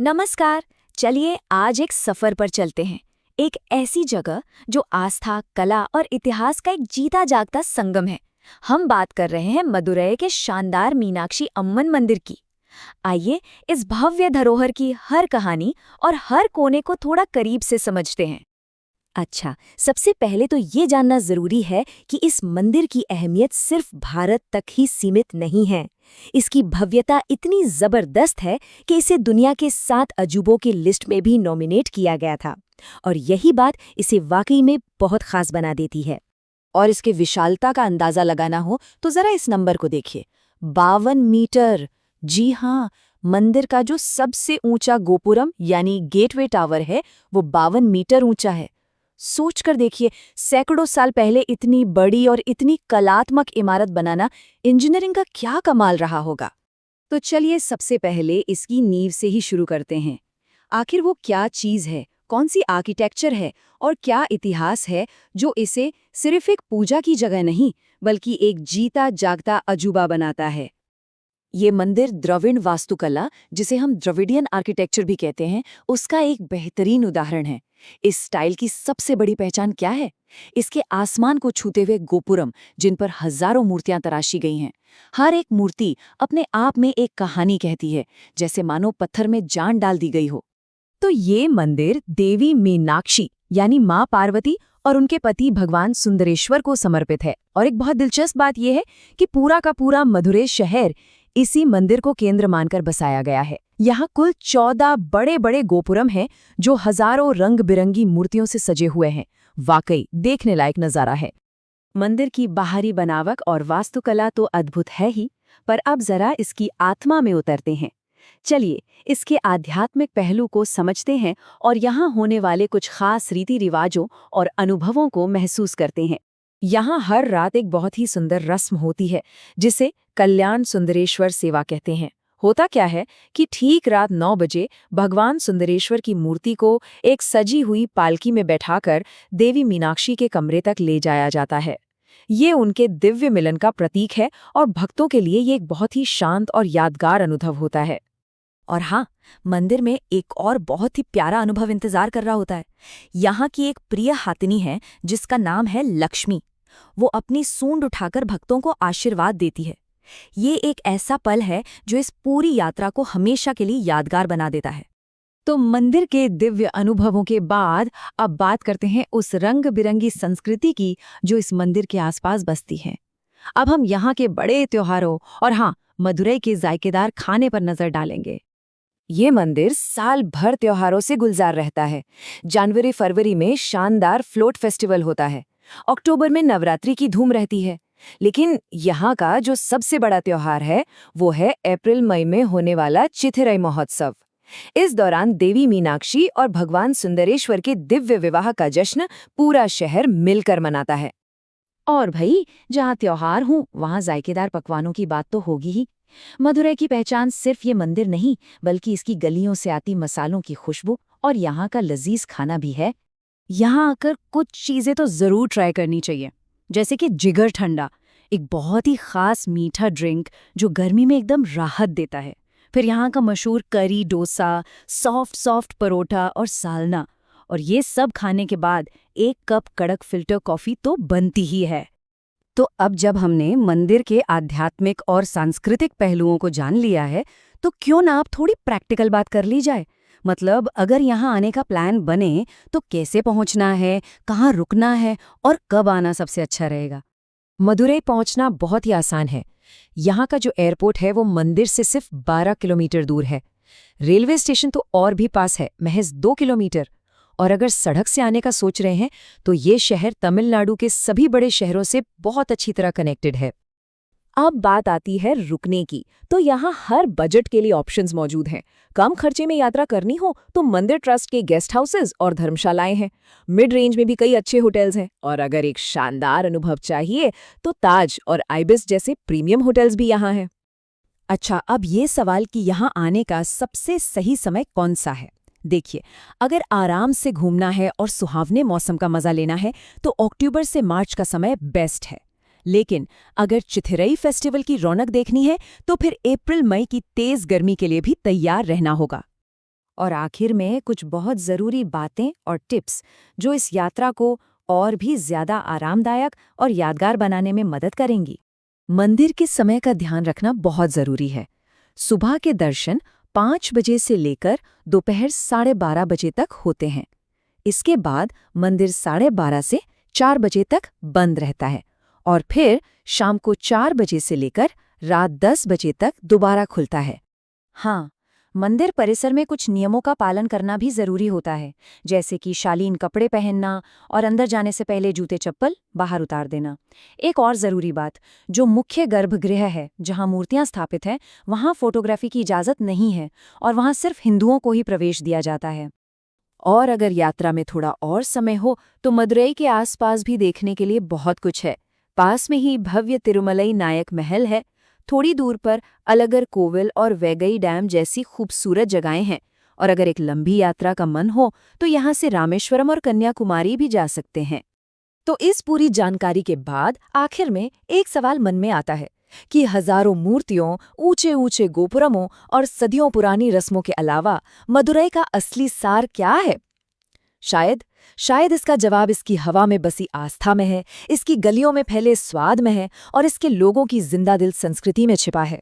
नमस्कार। चलिए आज एक सफर पर चलते हैं। एक ऐसी जगह जो आस्था, कला और इतिहास का एक जीता जागता संगम है। हम बात कर रहे हैं मदुरै के शानदार मीनाक्षी अम्मन मंदिर की। आइए इस भव्य धरोहर की हर कहानी और हर कोने को थोड़ा करीब से समझते हैं। अच्छा, सबसे पहले तो ये जानना जरूरी है कि इस मंदिर की अहमियत सिर्फ भारत तक ही सीमित नहीं है। इसकी भव्यता इतनी जबरदस्त है कि इसे दुनिया के 7 अजूबों की लिस्ट में भी नॉमिनेट किया गया था। और यही बात इसे वाकई में बहुत खास बना देती है। और इसके विशालता का अंदाजा लगाना हो तो जरा इस नंबर को देखिए, 52 मीटर। जी हाँ, मंदिर का जो सबसे ऊंचा गोपुरम यानी गेटवे टावर है वो 52 मीटर ऊंचा है। सोच कर देखिए, सैकड़ों साल पहले इतनी बड़ी और इतनी कलात्मक इमारत बनाना इंजीनियरिंग का क्या कमाल रहा होगा। तो चलिए सबसे पहले इसकी नींव से ही शुरू करते हैं। आखिर वो क्या चीज़ है, कौन सी आर्किटेक्चर है और क्या इतिहास है जो इसे सिर्फ एक पूजा की जगह नहीं बल्कि एक जीता जागता अजूबा बनाता है। ये मंदिर द्रविड़ वास्तुकला, जिसे हम द्रविडियन आर्किटेक्चर भी कहते हैं, उसका एक बेहतरीन उदाहरण है। इस स्टाइल की सबसे बड़ी पहचान क्या है? इसके आसमान को छूते हुए गोपुरम, जिन पर हजारों मूर्तियां तराशी गई हैं। हर एक मूर्ति अपने आप में एक कहानी कहती है, जैसे मानो पत्थर में जान डाल दी गई हो। तो ये मंदिर देवी मीनाक्षी यानी माँ पार्वती और उनके पति भगवान सुंदरेश्वर को समर्पित है। और एक बहुत दिलचस्प बात यह है कि पूरा का पूरा मदुरै शहर इसी मंदिर को केंद्र मानकर बसाया गया है। यहाँ कुल 14 बड़े बड़े गोपुरम हैं जो हजारों रंग बिरंगी मूर्तियों से सजे हुए हैं। वाकई देखने लायक नजारा है। मंदिर की बाहरी बनावट और वास्तुकला तो अद्भुत है ही, पर अब जरा इसकी आत्मा में उतरते हैं। चलिए इसके आध्यात्मिक पहलू को समझते हैं और यहाँ होने वाले कुछ खास रीति रिवाजों और अनुभवों को महसूस करते हैं। यहाँ हर रात एक बहुत ही सुंदर रस्म होती है जिसे कल्याण सुंदरेश्वर सेवा कहते हैं। होता क्या है कि ठीक रात 9 बजे भगवान सुंदरेश्वर की मूर्ति को एक सजी हुई पालकी में बैठाकर देवी मीनाक्षी के कमरे तक ले जाया जाता है। ये उनके दिव्य मिलन का प्रतीक है और भक्तों के लिए ये एक बहुत ही शांत और यादगार अनुभव होता है। और हाँ, मंदिर में एक और बहुत ही प्यारा अनुभव इंतजार कर रहा होता है। यहाँ की एक प्रिय हाथिनी है जिसका नाम है लक्ष्मी। वो अपनी सूंड उठाकर भक्तों को आशीर्वाद देती है। ये एक ऐसा पल है जो इस पूरी यात्रा को हमेशा के लिए यादगार बना देता है। तो मंदिर के दिव्य अनुभवों के बाद अब बात करते हैं उस रंग बिरंगी संस्कृति की जो इस मंदिर के आसपास बसती है। अब हम यहाँ के बड़े त्योहारों और हाँ, मदुरै के जायकेदार खाने पर नजर डालेंगे। ये मंदिर साल भर त्योहारों से गुलजार रहता है। जनवरी फरवरी में शानदार फ्लोट फेस्टिवल होता है। अक्टूबर में नवरात्रि की धूम रहती है। लेकिन यहाँ का जो सबसे बड़ा त्योहार है वो है अप्रैल मई में होने वाला चिथिरै महोत्सव। इस दौरान देवी मीनाक्षी और भगवान सुंदरेश्वर के दिव्य विवाह का जश्न पूरा शहर मिलकर मनाता है। और भाई, जहाँ त्योहार हो वहाँ जायकेदार पकवानों की बात तो होगी ही। मदुरै की पहचान सिर्फ ये मंदिर नहीं बल्कि इसकी गलियों से आती मसालों की खुशबू और यहाँ का लजीज खाना भी है। यहाँ आकर कुछ चीजें तो जरूर ट्राई करनी चाहिए, जैसे कि जिगर ठंडा, एक बहुत ही खास मीठा ड्रिंक जो गर्मी में एकदम राहत देता है। फिर यहाँ का मशहूर करी डोसा, सॉफ्ट सॉफ्ट परोठा और सालना। और ये सब खाने के बाद एक कप कड़क फिल्टर कॉफी तो बनती ही है। तो अब जब हमने मंदिर के आध्यात्मिक और सांस्कृतिक पहलुओं को जान लिया है, तो क्यों ना अब थोड़ी प्रैक्टिकल बात कर ली जाए। मतलब अगर यहाँ आने का प्लान बने तो कैसे पहुँचना है, कहाँ रुकना है और कब आना सबसे अच्छा रहेगा। मदुरै पहुँचना बहुत ही आसान है। यहाँ का जो एयरपोर्ट है वो मंदिर से सिर्फ 12 किलोमीटर दूर है। रेलवे स्टेशन तो और भी पास है, महज 2 किलोमीटर। और अगर सड़क से आने का सोच रहे हैं तो ये शहर तमिलनाडु के सभी बड़े शहरों से बहुत अच्छी तरह कनेक्टेड है। अब बात आती है रुकने की, तो यहाँ हर बजट के लिए ऑप्शंस मौजूद हैं। कम खर्चे में यात्रा करनी हो तो मंदिर ट्रस्ट के गेस्ट हाउसेज और धर्मशालाएं हैं। मिड रेंज में भी कई अच्छे होटल्स हैं। और अगर एक शानदार अनुभव चाहिए तो ताज और आइबिस जैसे प्रीमियम होटल्स भी यहाँ हैं। अच्छा, अब ये सवाल कि यहाँ आने का सबसे सही समय कौन सा है। देखिए, अगर आराम से घूमना है और सुहावने मौसम का मजा लेना है तो अक्टूबर से मार्च का समय बेस्ट है। लेकिन अगर चिथिरै फेस्टिवल की रौनक देखनी है तो फिर अप्रैल मई की तेज गर्मी के लिए भी तैयार रहना होगा। और आखिर में कुछ बहुत ज़रूरी बातें और टिप्स जो इस यात्रा को और भी ज़्यादा आरामदायक और यादगार बनाने में मदद करेंगी। मंदिर के समय का ध्यान रखना बहुत ज़रूरी है। सुबह के दर्शन 5 बजे से लेकर दोपहर 12:30 बजे तक होते हैं। इसके बाद मंदिर 12:30 से 4 बजे तक बंद रहता है और फिर शाम को 4 बजे से लेकर रात 10 बजे तक दोबारा खुलता है। हाँ, मंदिर परिसर में कुछ नियमों का पालन करना भी जरूरी होता है, जैसे कि शालीन कपड़े पहनना और अंदर जाने से पहले जूते चप्पल बाहर उतार देना। एक और जरूरी बात, जो मुख्य गर्भगृह है जहां मूर्तियां स्थापित हैं, वहां फोटोग्राफी की इजाजत नहीं है और वहां सिर्फ हिंदुओं को ही प्रवेश दिया जाता है। और अगर यात्रा में थोड़ा और समय हो तो मदुरई के आसपास भी देखने के लिए बहुत कुछ है। पास में ही भव्य तिरुमलई नायक महल है। थोड़ी दूर पर अलगर कोविल और वैगई डैम जैसी खूबसूरत जगहें हैं। और अगर एक लंबी यात्रा का मन हो तो यहाँ से रामेश्वरम और कन्याकुमारी भी जा सकते हैं। तो इस पूरी जानकारी के बाद आखिर में एक सवाल मन में आता है कि हजारों मूर्तियों, ऊंचे ऊंचे गोपुरमों और सदियों पुरानी रस्मों के अलावा मदुरई का असली सार क्या है? शायद इसका जवाब इसकी हवा में बसी आस्था में है, इसकी गलियों में फैले स्वाद में है और इसके लोगों की जिंदा दिल संस्कृति में छिपा है।